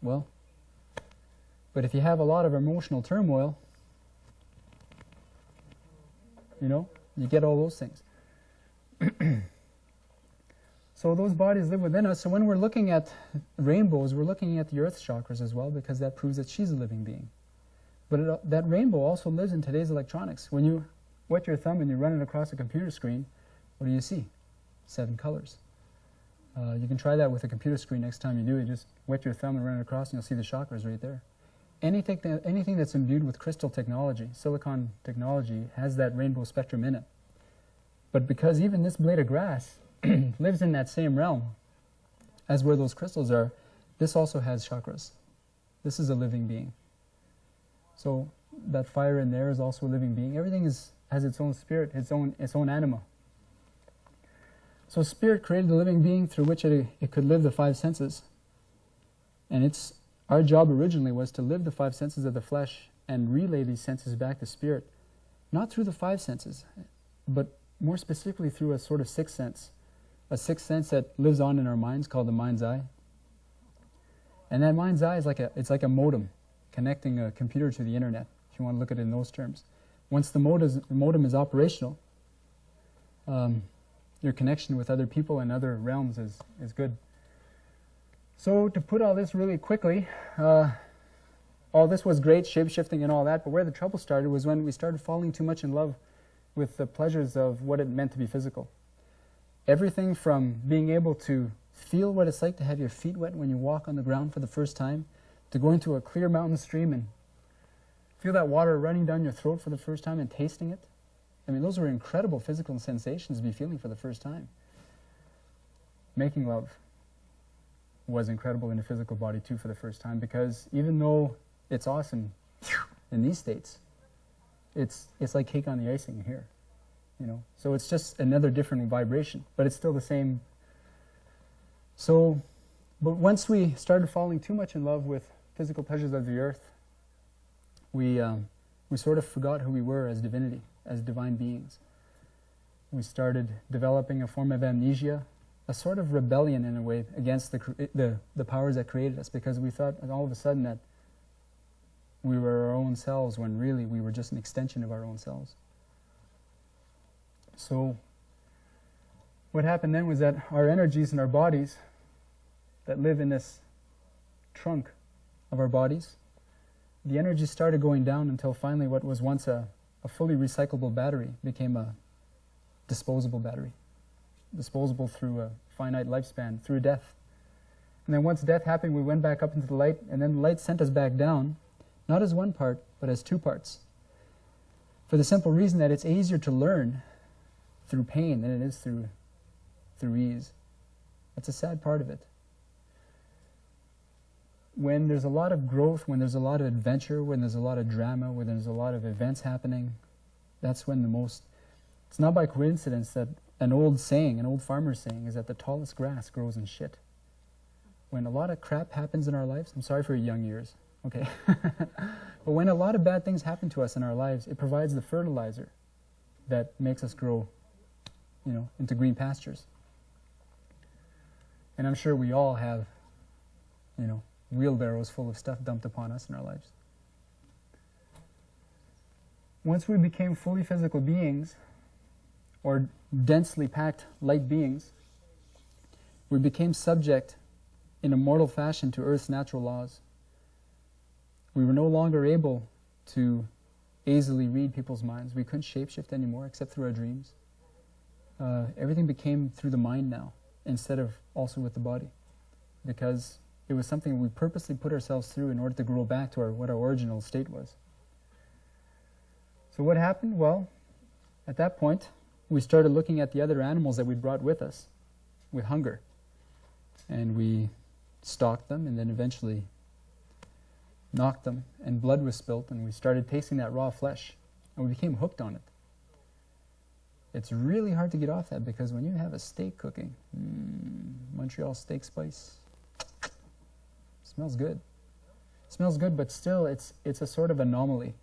Well, but if you have a lot of emotional turmoil, you get all those things. So those bodies live within us. So when we're looking at rainbows, we're looking at the earth's chakras as well, because that proves that she's a living being. But that rainbow also lives in today's electronics. When you wet your thumb and you run it across a computer screen, what do you see? 7 colors. You can try that with a computer screen next time you do it. Just wet your thumb and run it across and you'll see the chakras right there. Anything that's imbued with crystal technology, silicon technology, has that rainbow spectrum in it. But because even this blade of grass lives in that same realm as where those crystals are, this also has chakras. This is a living being. So that fire in there is also a living being. Everything has its own spirit, its own anima. So spirit created the living being through which it could live the 5 senses. And our job originally was to live the 5 senses of the flesh and relay these senses back to spirit. Not through the 5 senses, but more specifically through a sort of 6th sense. A 6th sense that lives on in our minds called the mind's eye. And that mind's eye is like a modem connecting a computer to the internet, if you want to look at it in those terms. Once the modem is operational, your connection with other people and other realms is good. So to put all this really quickly, all this was great, shape-shifting and all that, but where the trouble started was when we started falling too much in love with the pleasures of what it meant to be physical. Everything from being able to feel what it's like to have your feet wet when you walk on the ground for the first time, to going to a clear mountain stream and feel that water running down your throat for the first time and tasting it. I mean, those were incredible physical sensations to be feeling for the first time. Making love was incredible in a physical body too for the first time, because even though it's awesome in these states, it's like cake on the icing here. So it's just another different vibration, but it's still the same. So, but once we started falling too much in love with physical pleasures of the earth, we sort of forgot who we were as divinity, as divine beings. We started developing a form of amnesia, a sort of rebellion in a way against the powers that created us, because we thought all of a sudden that we were our own selves when really we were just an extension of our own selves. So what happened then was that our energies and our bodies that live in this trunk of our bodies, the energy started going down until finally what was once a fully recyclable battery became a disposable battery. Disposable through a finite lifespan, through death. And then once death happened, we went back up into the light, and then the light sent us back down, not as one part, but as 2 parts. For the simple reason that it's easier to learn through pain than it is through ease. That's a sad part of it. When there's a lot of growth, when there's a lot of adventure, when there's a lot of drama, when there's a lot of events happening, that's when it's not by coincidence that an old farmer saying is that the tallest grass grows in shit. When a lot of crap happens in our lives, I'm sorry for your young years, okay? But when a lot of bad things happen to us in our lives, it provides the fertilizer that makes us grow, into green pastures. And I'm sure we all have, wheelbarrows full of stuff dumped upon us in our lives. Once we became fully physical beings, or densely packed light beings, we became subject in a mortal fashion to Earth's natural laws. We were no longer able to easily read people's minds. We couldn't shapeshift anymore except through our dreams. Everything became through the mind now, instead of also with the body, because it was something we purposely put ourselves through in order to grow back to what our original state was. So what happened? Well, at that point, we started looking at the other animals that we'd brought with us with hunger. And we stalked them and then eventually knocked them, and blood was spilt, and we started tasting that raw flesh, and we became hooked on it. It's really hard to get off that, because when you have a steak cooking, Montreal steak spice, smells good. Smells good, but still it's a sort of anomaly,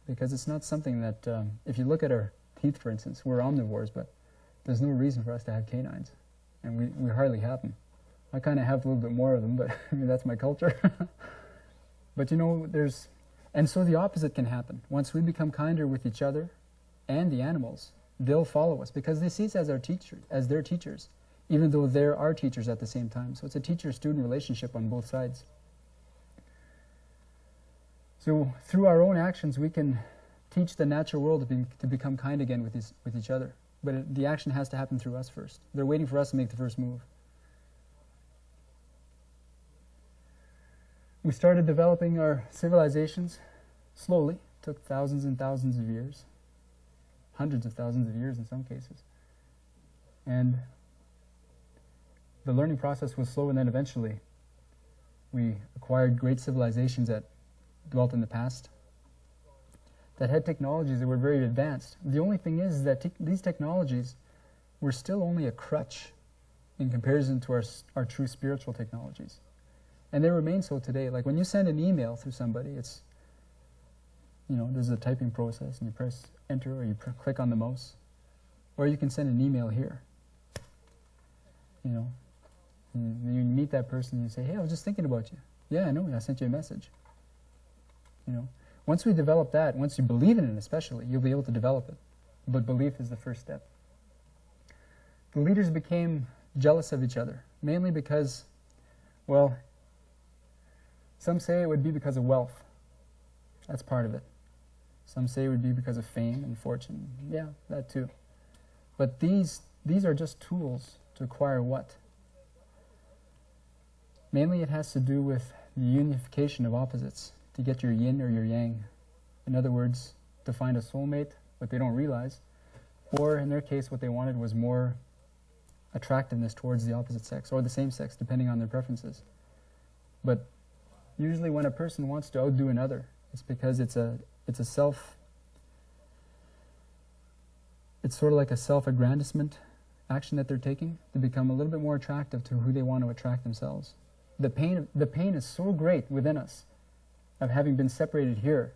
because it's not something that, if you look at our teeth, for instance, we're omnivores, but there's no reason for us to have canines, and we hardly have them. I kind of have a little bit more of them, but I mean, that's my culture. But you know, and so the opposite can happen. Once we become kinder with each other and the animals, they'll follow us because they see us as as their teachers, even though they're our teachers at the same time. So it's a teacher-student relationship on both sides. So through our own actions, we can teach the natural world to become kind again with each other. But the action has to happen through us first. They're waiting for us to make the first move. We started developing our civilizations slowly. It took thousands and thousands of years, hundreds of thousands of years in some cases. And the learning process was slow, and then eventually we acquired great civilizations that dwelt in the past, that had technologies that were very advanced. The only thing is that these technologies were still only a crutch in comparison to our true spiritual technologies. And they remain so today. Like when you send an email through somebody, it's, you know, there's a typing process and you press enter or you click on the mouse. Or you can send an email here. You know, and you meet that person and you say, hey, I was just thinking about you. Yeah, I know, I sent you a message. You know, once we develop that, once you believe in it especially, you'll be able to develop it. But belief is the first step. The leaders became jealous of each other, mainly because, well, some say it would be because of wealth. That's part of it. Some say it would be because of fame and fortune. Yeah, that too. But these are just tools to acquire what? Mainly it has to do with the unification of opposites, to get your yin or your yang. In other words, to find a soulmate, what they don't realize. Or in their case, what they wanted was more attractiveness towards the opposite sex, or the same sex, depending on their preferences. But usually when a person wants to outdo another, it's because it's sort of like a self-aggrandizement action that they're taking to become a little bit more attractive to who they want to attract themselves. The pain is so great within us of having been separated here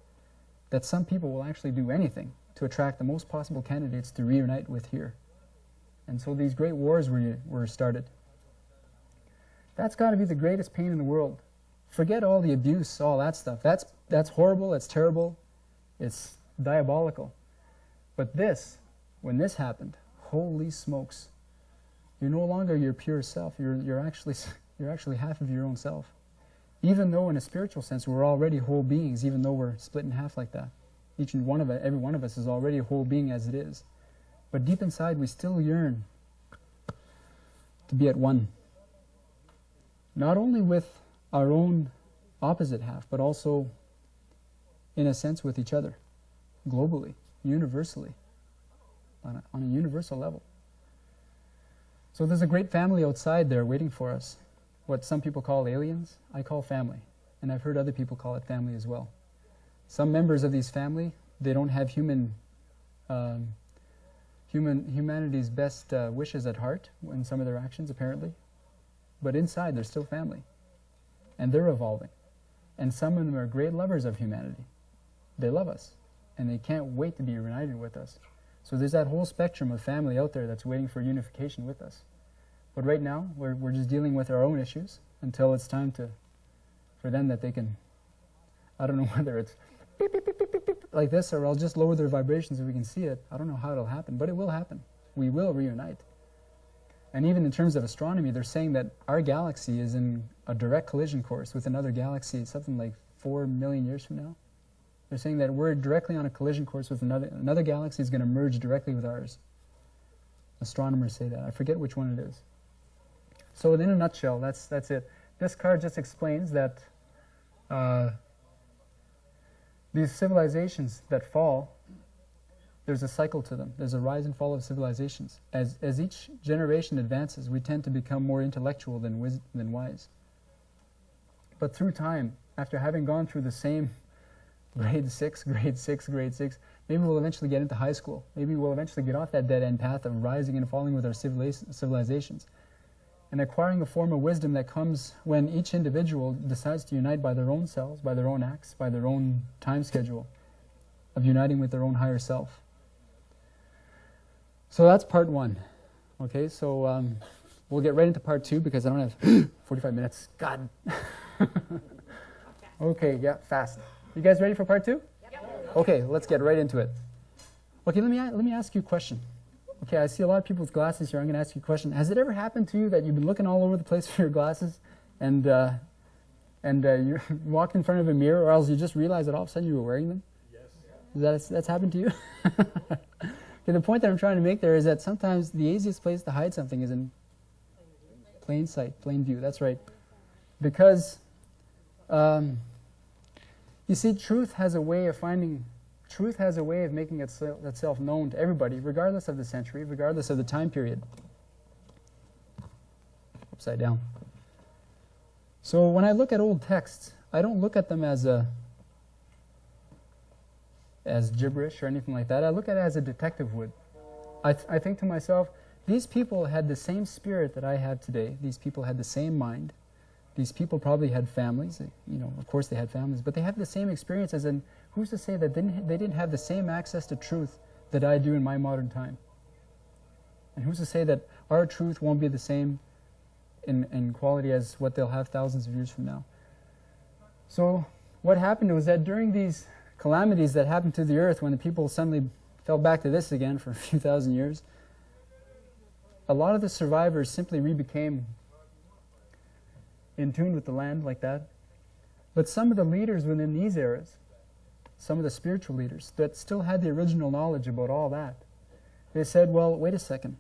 that some people will actually do anything to attract the most possible candidates to reunite with here. And so these great wars were started. That's got to be the greatest pain in the world. Forget all the abuse, all that stuff. That's horrible, it's terrible, it's diabolical. But when this happened, holy smokes, you're no longer your pure self. You're actually half of your own self. Even though in a spiritual sense we're already whole beings, even though we're split in half like that. Every one of us is already a whole being as it is. But deep inside we still yearn to be at one. Not only with our own opposite half, but also in a sense with each other, globally, universally, on a universal level. So there's a great family outside there waiting for us. What some people call aliens, I call family. And I've heard other people call it family as well. Some members of these family, they don't have humanity's best wishes at heart in some of their actions, apparently. But inside, they're still family. And they're evolving. And some of them are great lovers of humanity. They love us. And they can't wait to be reunited with us. So there's that whole spectrum of family out there that's waiting for unification with us. But right now, we're just dealing with our own issues until it's time for them that they can, I don't know whether it's beep, beep, beep, beep, beep, beep, like this, or I'll just lower their vibrations so we can see it. I don't know how it'll happen, but it will happen. We will reunite. And even in terms of astronomy, they're saying that our galaxy is in a direct collision course with another galaxy, something like 4 million years from now. They're saying that we're directly on a collision course with another galaxy is going to merge directly with ours. Astronomers say that. I forget which one it is. So in a nutshell, that's it. This card just explains that these civilizations that fall, there's a cycle to them. There's a rise and fall of civilizations. As each generation advances, we tend to become more intellectual than wise. But through time, after having gone through the same grade 6, maybe we'll eventually get into high school. Maybe we'll eventually get off that dead-end path of rising and falling with our civilizations. And acquiring a form of wisdom that comes when each individual decides to unite by their own selves, by their own acts, by their own time schedule of uniting with their own higher self. So that's part one. Okay, so we'll get right into part 2 because I don't have 45 minutes. God. Okay, yeah, fast. You guys ready for part 2? Yep. Okay, let's get right into it. Okay, let me ask you a question. Okay, I see a lot of people with glasses here. I'm going to ask you a question. Has it ever happened to you that you've been looking all over the place for your glasses and you walked in front of a mirror, or else you just realized that all of a sudden you were wearing them? Yes. That's happened to you? Okay, the point that I'm trying to make there is that sometimes the easiest place to hide something is in plain sight, plain view. That's right. Because, you see, truth has a way of making itself known to everybody, regardless of the century, regardless of the time period. Upside down. So when I look at old texts, I don't look at them as gibberish or anything like that. I look at it as a detective would. I think to myself, these people had the same spirit that I have today. These people had the same mind. These people probably had families. Of course they had families, but they have the same experiences. And who's to say that they didn't have the same access to truth that I do in my modern time? And who's to say that our truth won't be the same in quality as what they'll have thousands of years from now? So what happened was that during these calamities that happened to the earth, when the people suddenly fell back to this again for a few thousand years, a lot of the survivors simply became in tune with the land like that. But some of the leaders within these eras, some of the spiritual leaders that still had the original knowledge about all that, they said, well, wait a second.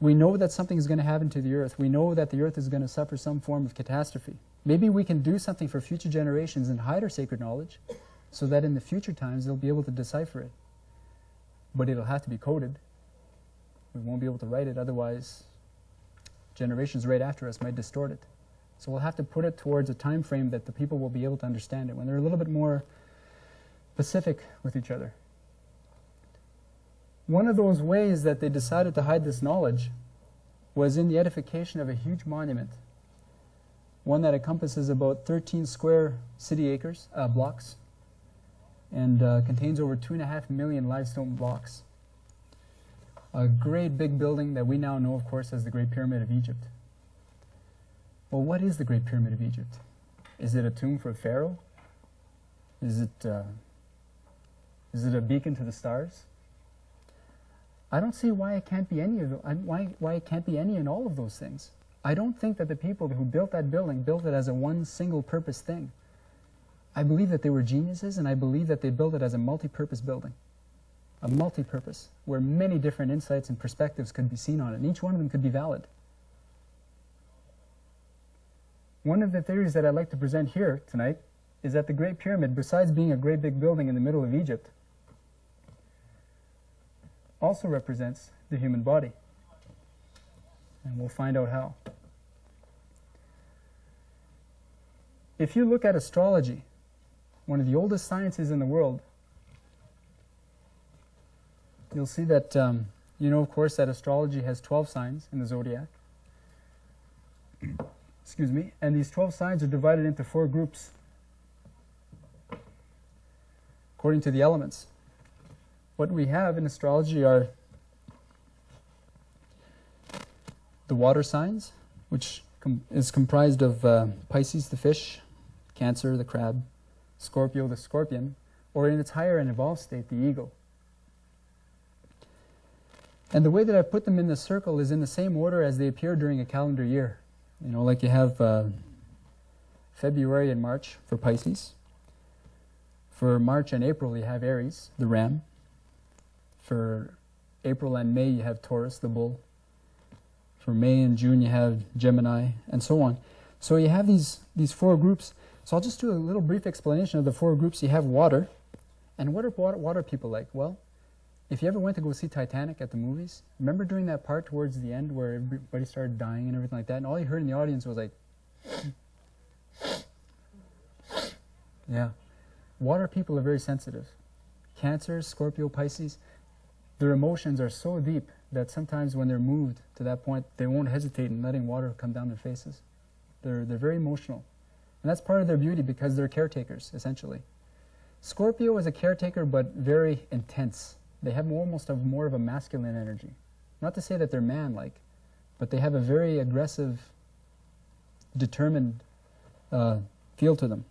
We know that something is going to happen to the earth. We know that the earth is going to suffer some form of catastrophe. Maybe we can do something for future generations and hide our sacred knowledge so that in the future times they'll be able to decipher it. But it'll have to be coded. We won't be able to write it, otherwise generations right after us might distort it. So we'll have to put it towards a time frame that the people will be able to understand it, when they're a little bit more pacific with each other. One of those ways that they decided to hide this knowledge was in the edification of a huge monument, one that encompasses about 13 square city acres, blocks, and contains over 2.5 million limestone blocks. A great big building that we now know, of course, as the Great Pyramid of Egypt. Well, what is the Great Pyramid of Egypt? Is it a tomb for a pharaoh? Is it a beacon to the stars? I don't see why it can't be any of why it can't be any and all of those things. I don't think that the people who built that building built it as a one single purpose thing. I believe that they were geniuses, and I believe that they built it as a multi-purpose building. A multi-purpose, where many different insights and perspectives could be seen on it, and each one of them could be valid. One of the theories that I'd like to present here tonight is that the Great Pyramid, besides being a great big building in the middle of Egypt, also represents the human body. And we'll find out how. If you look at astrology, one of the oldest sciences in the world, you'll see that, of course, that astrology has 12 signs in the zodiac. Excuse me. And these 12 signs are divided into 4 groups according to the elements. What we have in astrology are the water signs, which is comprised of Pisces, the fish, Cancer, the crab, Scorpio, the scorpion, or in its higher and evolved state, the eagle. And the way that I put them in the circle is in the same order as they appear during a calendar year. Like you have February and March for Pisces. For March and April, you have Aries, the ram. For April and May, you have Taurus, the bull. For May and June, you have Gemini, and so on. So you have these 4 groups. So I'll just do a little brief explanation of the 4 groups. You have water. And what are water people like? Well, if you ever went to go see Titanic at the movies, remember during that part towards the end where everybody started dying and everything like that, and all you heard in the audience was like, yeah. Water people are very sensitive. Cancer, Scorpio, Pisces, their emotions are so deep that sometimes when they're moved to that point, they won't hesitate in letting water come down their faces. They're very emotional. And that's part of their beauty because they're caretakers, essentially. Scorpio is a caretaker, but very intense. They have more of a masculine energy. Not to say that they're man-like, but they have a very aggressive, determined feel to them.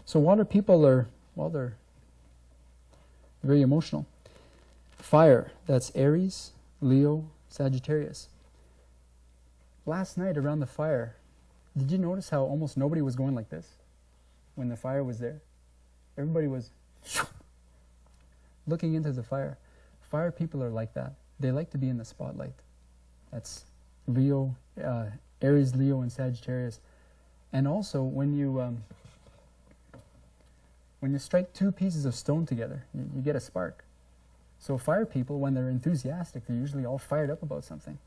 So water people are, well, they're very emotional. Fire, that's Aries, Leo, Sagittarius. Last night around the fire, did you notice how almost nobody was going like this when the fire was there? Everybody was looking into the fire. Fire people are like that. They like to be in the spotlight. That's Leo, Aries, Leo, and Sagittarius. And also, when you strike two pieces of stone together, you get a spark. So fire people, when they're enthusiastic, they're usually all fired up about something.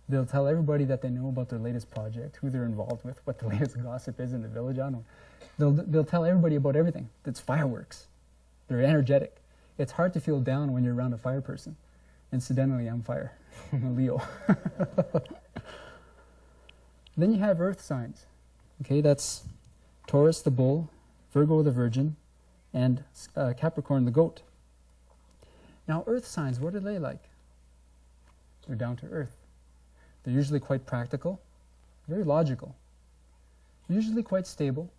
They'll tell everybody that they know about their latest project, who they're involved with, what the latest gossip is in the village. I don't know. They'll tell everybody about everything. It's fireworks. They're energetic. It's hard to feel down when you're around a fire person. Incidentally, I'm fire. I'm a Leo. Then you have earth signs. Okay, that's Taurus the bull, Virgo the virgin, and Capricorn the goat. Now, earth signs, what are they like? They're down to earth. They're usually quite practical, very logical, usually quite stable.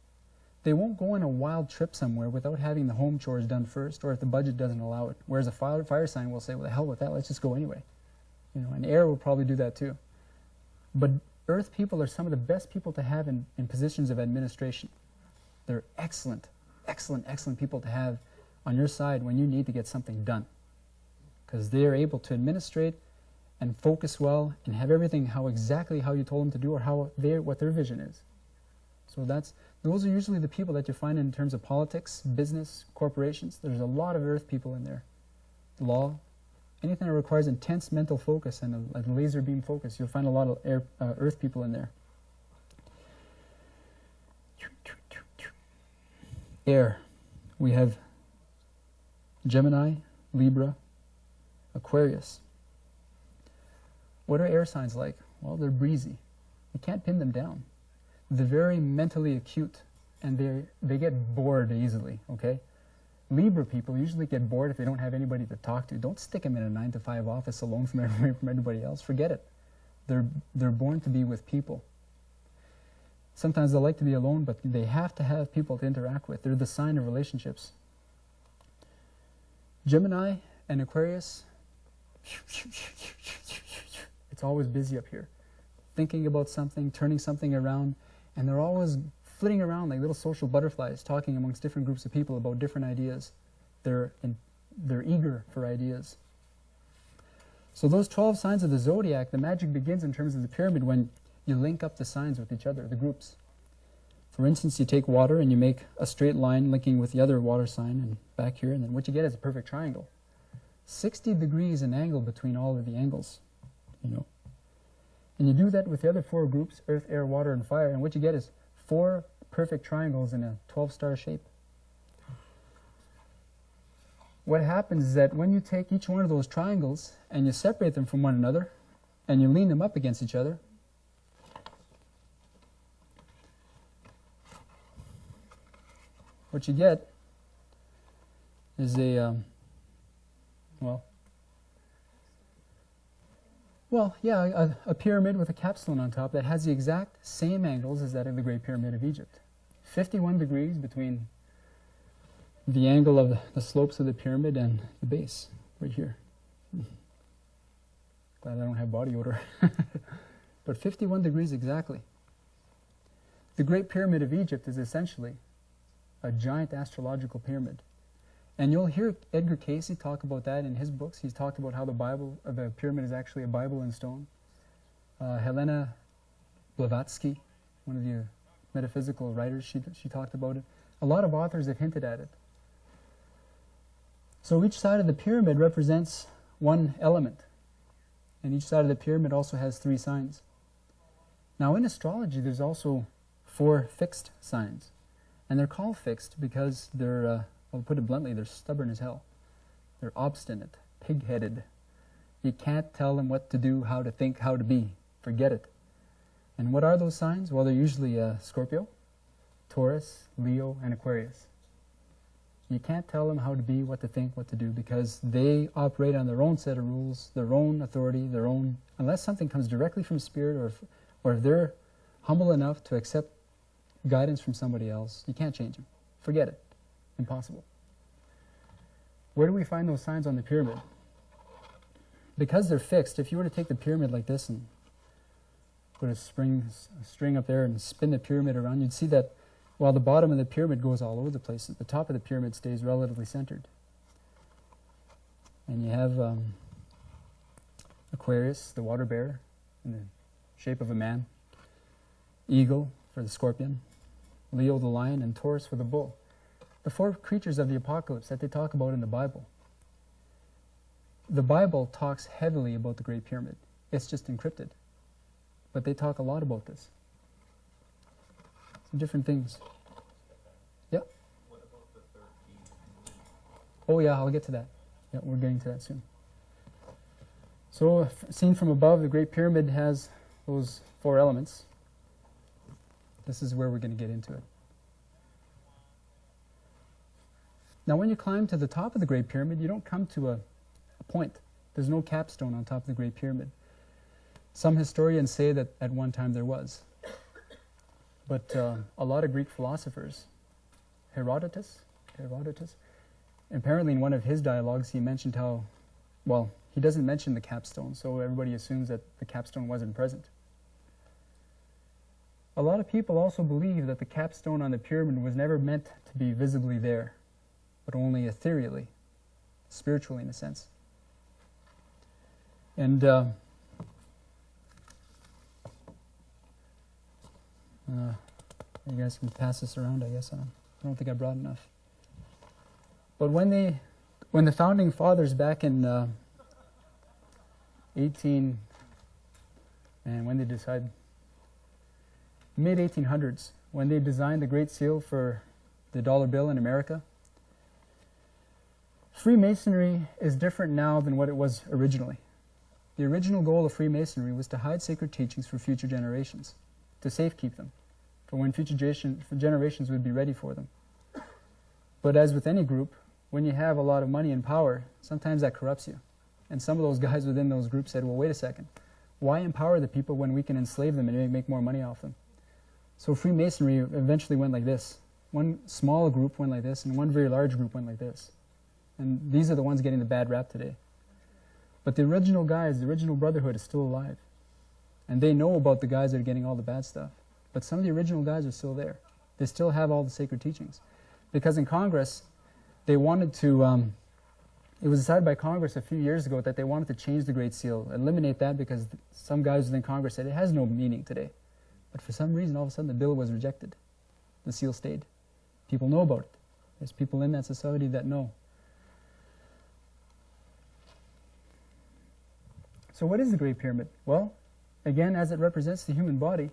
They won't go on a wild trip somewhere without having the home chores done first, or if the budget doesn't allow it. Whereas a fire sign will say, well, the hell with that, let's just go anyway. You know, and air will probably do that too. But earth people are some of the best people to have in positions of administration. They're excellent, excellent, excellent people to have on your side when you need to get something done. Because they're able to administrate and focus well and have everything exactly how you told them to do, or what their vision is. So those are usually the people that you find in terms of politics, business, corporations. There's a lot of earth people in there. Law, anything that requires intense mental focus and a laser beam focus, you'll find a lot of earth people in there. Air, we have Gemini, Libra, Aquarius. What are air signs like? Well, they're breezy. You can't pin them down. They're very mentally acute, and they get bored easily, okay? Libra people usually get bored if they don't have anybody to talk to. Don't stick them in a 9-to-5 office alone from everybody else. Forget it. They're born to be with people. Sometimes they like to be alone, but they have to have people to interact with. They're the sign of relationships. Gemini and Aquarius, it's always busy up here, thinking about something, turning something around, and they're always flitting around like little social butterflies, talking amongst different groups of people about different ideas. They're eager for ideas. So those 12 signs of the zodiac, the magic begins in terms of the pyramid when you link up the signs with each other, the groups. For instance, you take water and you make a straight line linking with the other water sign and back here, and then what you get is a perfect triangle. 60 degrees an angle between all of the angles, you know. And you do that with the other 4 groups, earth, air, water, and fire, and what you get is 4 perfect triangles in a 12-star shape. What happens is that when you take each one of those triangles and you separate them from one another and you lean them up against each other, what you get is a, a pyramid with a capstone on top that has the exact same angles as that of the Great Pyramid of Egypt. 51 degrees between the angle of the slopes of the pyramid and the base, right here. Glad I don't have body odor. But 51 degrees exactly. The Great Pyramid of Egypt is essentially a giant astrological pyramid. And you'll hear Edgar Cayce talk about that in his books. He's talked about how the pyramid is actually a Bible in stone. Helena Blavatsky, one of the metaphysical writers, she talked about it. A lot of authors have hinted at it. So each side of the pyramid represents one element. And each side of the pyramid also has 3 signs. Now in astrology, there's also 4 fixed signs. And they're called fixed because they're, I'll put it bluntly, they're stubborn as hell. They're obstinate, pig-headed. You can't tell them what to do, how to think, how to be. Forget it. And what are those signs? Well, they're usually Scorpio, Taurus, Leo, and Aquarius. You can't tell them how to be, what to think, what to do, because they operate on their own set of rules, their own authority, their own, unless something comes directly from Spirit, or if they're humble enough to accept guidance from somebody else, you can't change them. Forget it. Impossible. Where do we find those signs on the pyramid? Because they're fixed, if you were to take the pyramid like this and put a string up there and spin the pyramid around, you'd see that while the bottom of the pyramid goes all over the place, the top of the pyramid stays relatively centered. And you have Aquarius, the water bearer, in the shape of a man, Eagle for the scorpion, Leo the lion, and Taurus for the bull. The 4 creatures of the apocalypse that they talk about in the Bible. The Bible talks heavily about the Great Pyramid. It's just encrypted. But they talk a lot about this. Some different things. Yeah? What about the 13? Oh yeah, I'll get to that. Yeah, we're getting to that soon. So, seen from above, the Great Pyramid has those 4 elements. This is where we're going to get into it. Now, when you climb to the top of the Great Pyramid, you don't come to a point. There's no capstone on top of the Great Pyramid. Some historians say that at one time there was. But a lot of Greek philosophers, Herodotus, apparently in one of his dialogues he mentioned how, well, he doesn't mention the capstone, so everybody assumes that the capstone wasn't present. A lot of people also believe that the capstone on the pyramid was never meant to be visibly there, but only ethereally, spiritually in a sense. And you guys can pass this around, I guess. I don't think I brought enough. But when the founding fathers back in mid-1800s, when they designed the Great Seal for the dollar bill in America, Freemasonry is different now than what it was originally. The original goal of Freemasonry was to hide sacred teachings for future generations, to safekeep them, for when future generations would be ready for them. But as with any group, when you have a lot of money and power, sometimes that corrupts you. And some of those guys within those groups said, well, wait a second, why empower the people when we can enslave them and make more money off them? So Freemasonry eventually went like this. One small group went like this, and one very large group went like this. And these are the ones getting the bad rap today. But the original guys, the original brotherhood is still alive. And they know about the guys that are getting all the bad stuff. But some of the original guys are still there. They still have all the sacred teachings. Because in Congress, they wanted to, it was decided by Congress a few years ago that they wanted to change the Great Seal, eliminate that because some guys within Congress said it has no meaning today. But for some reason, all of a sudden, the bill was rejected. The seal stayed. People know about it. There's people in that society that know. So what is the Great Pyramid? Well, again, as it represents the human body,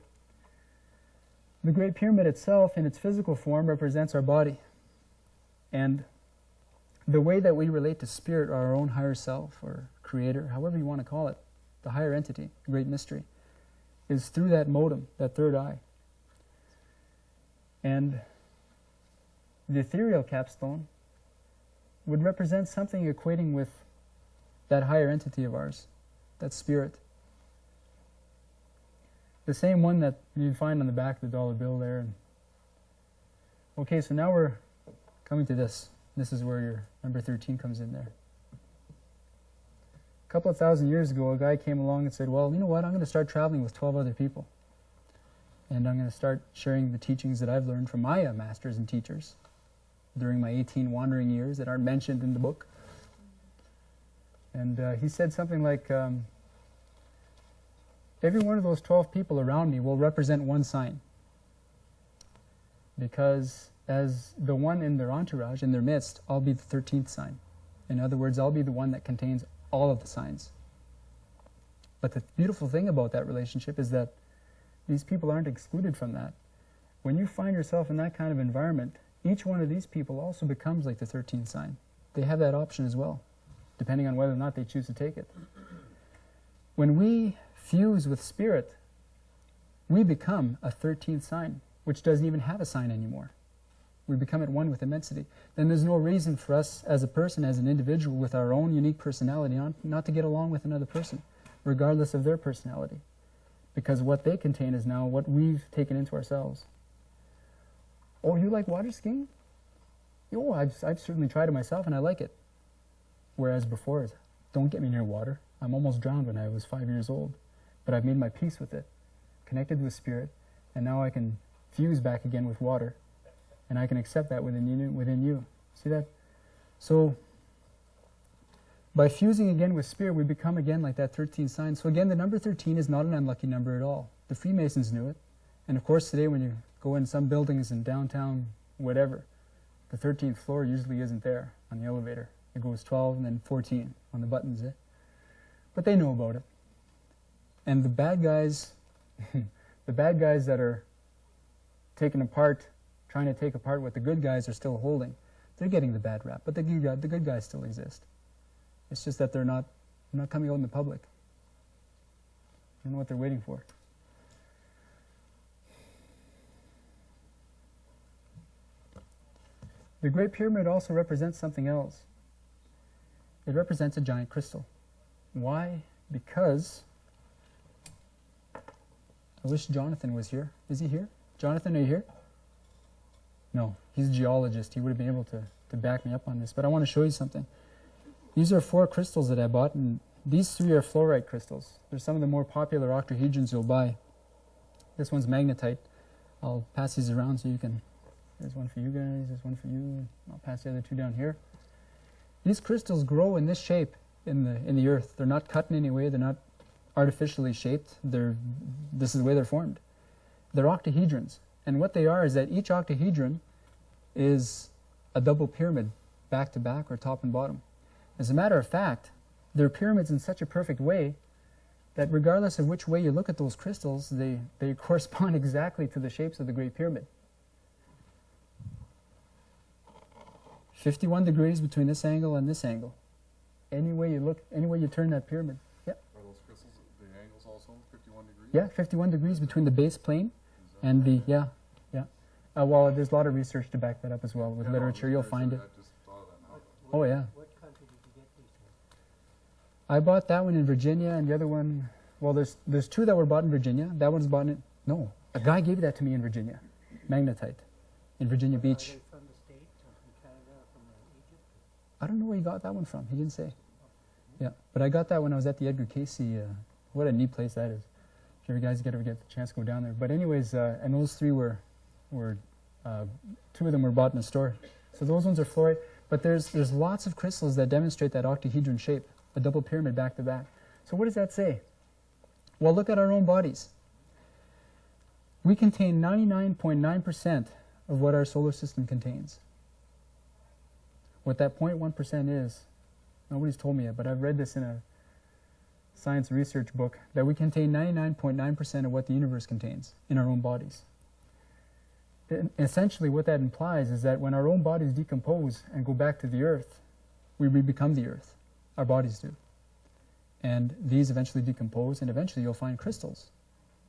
the Great Pyramid itself, in its physical form, represents our body. And the way that we relate to spirit, or our own higher self, or creator, however you want to call it, the higher entity, the great mystery, is through that modem, that third eye. And the ethereal capstone would represent something equating with that higher entity of ours, that spirit. The same one that you'd find on the back of the dollar bill there. Okay, so now we're coming to this. This is where your number 13 comes in there. A couple of thousand years ago, a guy came along and said, well, you know what, I'm going to start traveling with 12 other people. And I'm going to start sharing the teachings that I've learned from my masters and teachers during my 18 wandering years that aren't mentioned in the book. And he said something like, every one of those 12 people around me will represent one sign. Because as the one in their entourage, in their midst, I'll be the 13th sign. In other words, I'll be the one that contains all of the signs. But the beautiful thing about that relationship is that these people aren't excluded from that. When you find yourself in that kind of environment, each one of these people also becomes like the 13th sign. They have that option as well, depending on whether or not they choose to take it. When we fuse with spirit, we become a 13th sign, which doesn't even have a sign anymore. We become at one with immensity. Then there's no reason for us as a person, as an individual, with our own unique personality, not to get along with another person, regardless of their personality. Because what they contain is now what we've taken into ourselves. Oh, you like water skiing? Oh, I've certainly tried it myself and I like it. Whereas before, don't get me near water. I'm almost drowned when I was 5 years old. But I've made my peace with it, connected with spirit, and now I can fuse back again with water. And I can accept that within you. See that? So, by fusing again with spirit, we become again like that 13 sign. So again, the number 13 is not an unlucky number at all. The Freemasons knew it. And of course today when you go in some buildings in downtown, whatever, the 13th floor usually isn't there on the elevator. It goes 12 and then 14 on the buttons. But they know about it. And the bad guys, the bad guys that are trying to take apart what the good guys are still holding, they're getting the bad rap. But the good guys still exist. It's just that they're not coming out in the public. I don't know what they're waiting for. The Great Pyramid also represents something else. It represents a giant crystal. Why? Because I wish Jonathan was here. Is he here? Jonathan, are you here? No, he's a geologist. He would have been able to back me up on this. But I want to show you something. These are 4 crystals that I bought, and these 3 are fluorite crystals. They're some of the more popular octahedrons you'll buy. This one's magnetite. I'll pass these around so you can... There's one for you guys, there's one for you. I'll pass the other 2 down here. These crystals grow in this shape in the earth. They're not cut in any way. They're not artificially shaped. This is the way they're formed. They're octahedrons. And what they are is that each octahedron is a double pyramid, back to back or top and bottom. As a matter of fact, they're pyramids in such a perfect way that regardless of which way you look at those crystals, they correspond exactly to the shapes of the Great Pyramid. 51 degrees between this angle and this angle. Any way you look, any way you turn that pyramid. Yeah. Are those crystals, the angles also 51 degrees? Yeah, 51 degrees between the base plane and the, yeah. Well, there's a lot of research to back that up as well. With literature, you'll find it. I just thought of that now. Oh, yeah. What country did you get these from? I bought that one in Virginia, and the other one, well, there's 2 that were bought in Virginia. That one's bought in, no, a guy gave that to me in Virginia, magnetite, in Virginia Beach. Are they from the States or from Canada or from Egypt? I don't know where he got that one from. He didn't say. Yeah, but I got that when I was at the Edgar Casey. What a neat place that is. If you guys ever get the chance to go down there. But anyways, and those 3 were 2 of them were bought in a store. So those ones are fluorite. But there's lots of crystals that demonstrate that octahedron shape, a double pyramid back to back. So what does that say? Well, look at our own bodies. We contain 99.9% of what our solar system contains. What that 0.1% is, nobody's told me yet, but I've read this in a science research book, that we contain 99.9% of what the universe contains in our own bodies. And essentially what that implies is that when our own bodies decompose and go back to the earth, we become the earth. Our bodies do. And these eventually decompose, and eventually you'll find crystals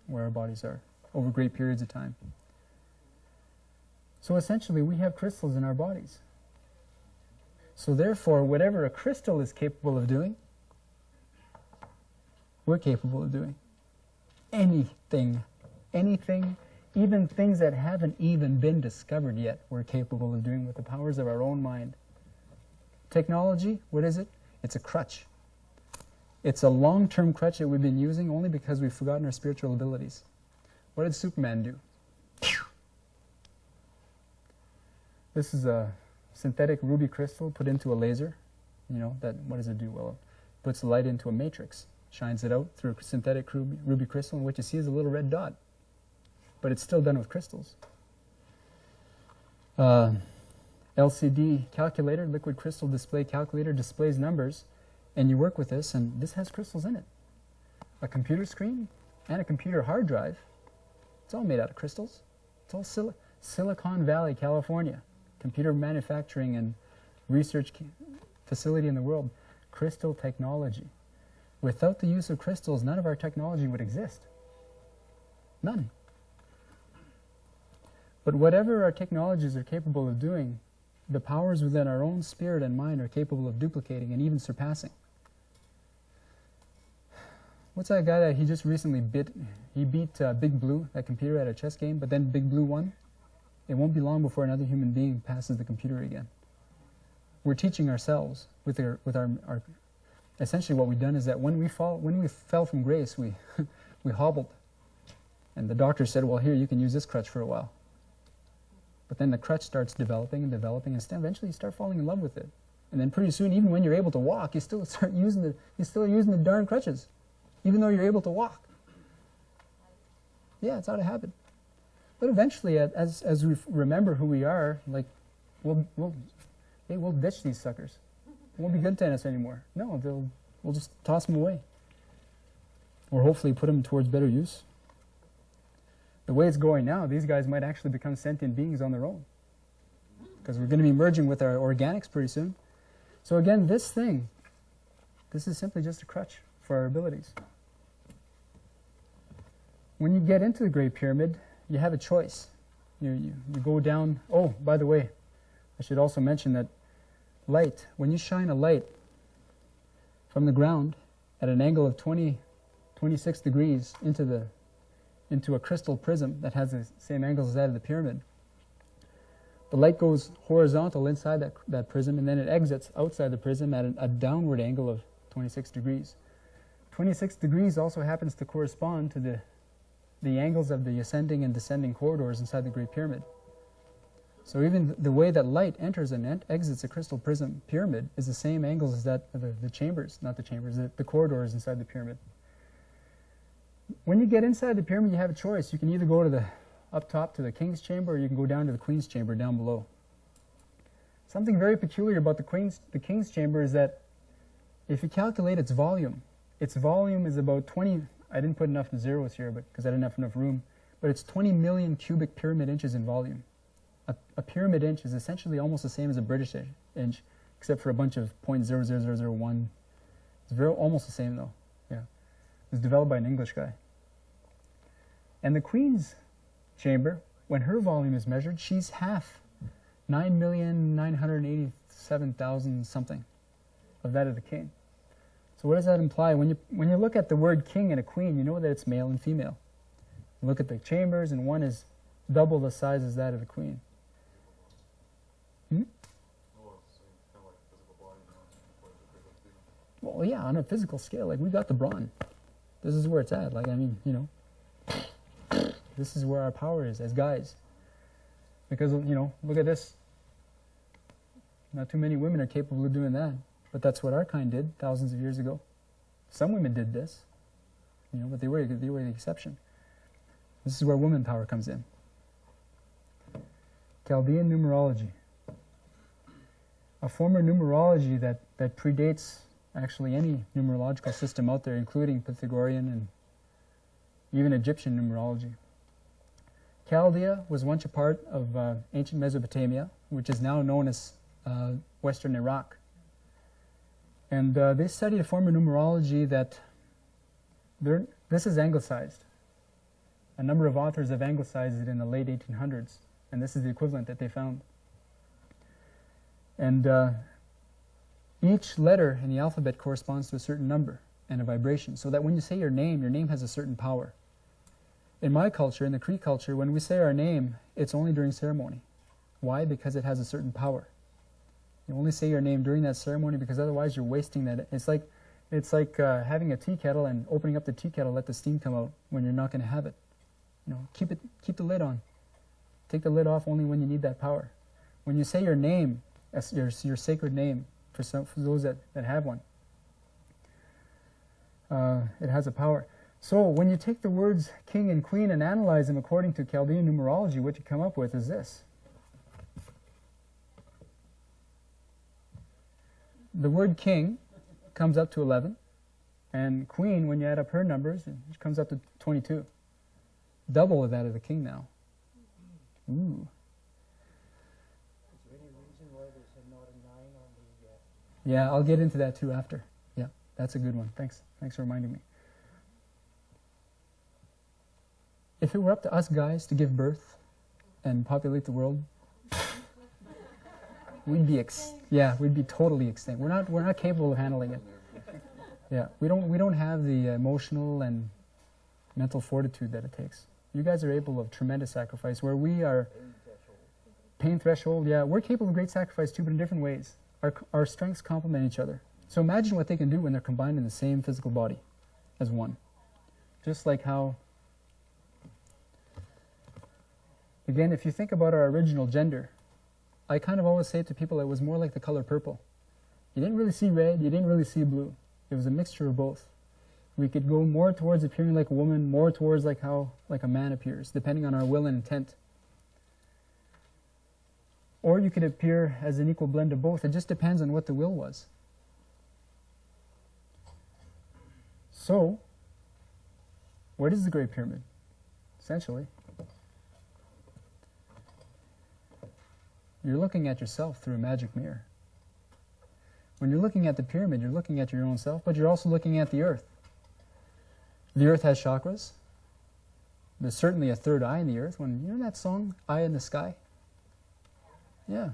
where our bodies are over great periods of time. So essentially we have crystals in our bodies. So therefore, whatever a crystal is capable of doing, we're capable of doing. Anything, even things that haven't even been discovered yet, we're capable of doing with the powers of our own mind. Technology, what is it? It's a crutch. It's a long-term crutch that we've been using only because we've forgotten our spiritual abilities. What did Superman do? This is a synthetic ruby crystal put into a laser. You know, what does it do? Well, it puts the light into a matrix, shines it out through a synthetic ruby crystal, and what you see is a little red dot. But it's still done with crystals. LCD calculator, liquid crystal display calculator, displays numbers, and you work with this, and this has crystals in it. A computer screen and a computer hard drive, it's all made out of crystals. It's all Silicon Valley, California. Computer manufacturing and research facility in the world. Crystal technology. Without the use of crystals, none of our technology would exist. None. But whatever our technologies are capable of doing, the powers within our own spirit and mind are capable of duplicating and even surpassing. What's that guy that he just recently beat Big Blue, that computer, at a chess game, but then Big Blue won? It won't be long before another human being passes the computer again. We're teaching ourselves with our essentially what we've done is that when we fell from grace, we hobbled. And the doctor said, well, here, you can use this crutch for a while. But then the crutch starts developing, and eventually you start falling in love with it. And then pretty soon, even when you're able to walk, you're still using the darn crutches, even though you're able to walk. Yeah, it's out of habit. But eventually, as we remember who we are, like, we'll ditch these suckers. It won't be good to us anymore. No, we'll just toss them away. Or hopefully put them towards better use. The way it's going now, these guys might actually become sentient beings on their own. Because we're going to be merging with our organics pretty soon. So again, this is simply just a crutch for our abilities. When you get into the Great Pyramid, you have a choice. You go down. Oh, by the way, I should also mention that light, when you shine a light from the ground at an angle of 26 degrees into a crystal prism that has the same angles as that of the pyramid, the light goes horizontal inside that prism, and then it exits outside the prism at a downward angle of 26 degrees. 26 degrees also happens to correspond to the angles of the ascending and descending corridors inside the Great Pyramid. So even the way that light enters and exits a crystal prism pyramid is the same angles as that of the chambers, not the chambers, the corridors inside the pyramid. When you get inside the pyramid, you have a choice. You can either go to up top to the king's chamber, or you can go down to the queen's chamber down below. Something very peculiar about the king's chamber is that if you calculate its volume is about 20, I didn't put enough zeros here because I didn't have enough room, but it's 20 million cubic pyramid inches in volume. A pyramid inch is essentially almost the same as a British inch, except for a bunch of 0.00001. It's almost the same though. Yeah, it was developed by an English guy. And the queen's chamber, when her volume is measured, she's half, 9,987,000 something of that of the king. So what does that imply? When you look at the word king and a queen, you know that it's male and female. You look at the chambers, and one is double the size as that of the queen. Well, yeah, on a physical scale, like we got the brawn. This is where it's at. Like, I mean, this is where our power is as guys. Because, look at this. Not too many women are capable of doing that. But that's what our kind did thousands of years ago. Some women did this, but they were the exception. This is where woman power comes in. Chaldean numerology. A form of numerology that predates actually any numerological system out there, including Pythagorean and even Egyptian numerology. Chaldea was once a part of ancient Mesopotamia, which is now known as Western Iraq. And they studied a form of numerology that, this is anglicized. A number of authors have anglicized it in the late 1800s, and this is the equivalent that they found. And each letter in the alphabet corresponds to a certain number and a vibration, so that when you say your name has a certain power. In my culture, in the Cree culture, when we say our name, it's only during ceremony. Why? Because it has a certain power. You only say your name during that ceremony, because otherwise you're wasting that. It's like having a tea kettle and opening up the tea kettle, let the steam come out when you're not going to have it. Keep the lid on. Take the lid off only when you need that power. When you say your name, your sacred name, for those that have one, it has a power. So when you take the words king and queen and analyze them according to Chaldean numerology, what you come up with is this. The word king comes up to 11, and queen, when you add up her numbers, it comes up to 22. Double of that of the king now. Ooh. Is there any reason why there's not a 9 on the... Yeah, I'll get into that too after. Yeah, that's a good one. Thanks for reminding me. If it were up to us guys to give birth and populate the world, we'd be we'd be totally extinct. We're not capable of handling it. Yeah, we don't have the emotional and mental fortitude that it takes. You guys are able of tremendous sacrifice, where we are pain threshold. Yeah, we're capable of great sacrifice too, but in different ways. Our strengths complement each other. So imagine what they can do when they're combined in the same physical body as one. Just like how, again, if you think about our original gender, I kind of always say to people it was more like the color purple. You didn't really see red, you didn't really see blue. It was a mixture of both. We could go more towards appearing like a woman, more towards like how like a man appears, depending on our will and intent. Or you could appear as an equal blend of both. It just depends on what the will was. So, what is the Great Pyramid? Essentially, you're looking at yourself through a magic mirror. When you're looking at the pyramid, you're looking at your own self, but you're also looking at the earth. The earth has chakras. There's certainly a third eye in the earth. When you know that song, Eye in the Sky? Yeah.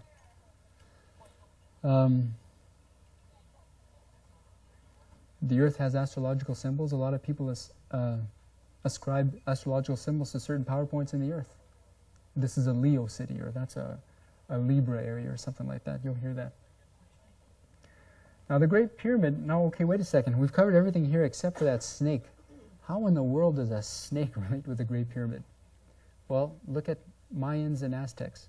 The earth has astrological symbols. A lot of people ascribe astrological symbols to certain power points in the earth. This is a Leo city, or that's a Libra area, or something like that. You'll hear that. Now the Great Pyramid, now okay, wait a second. We've covered everything here except for that snake. How in the world does a snake relate with the Great Pyramid? Well, look at Mayans and Aztecs.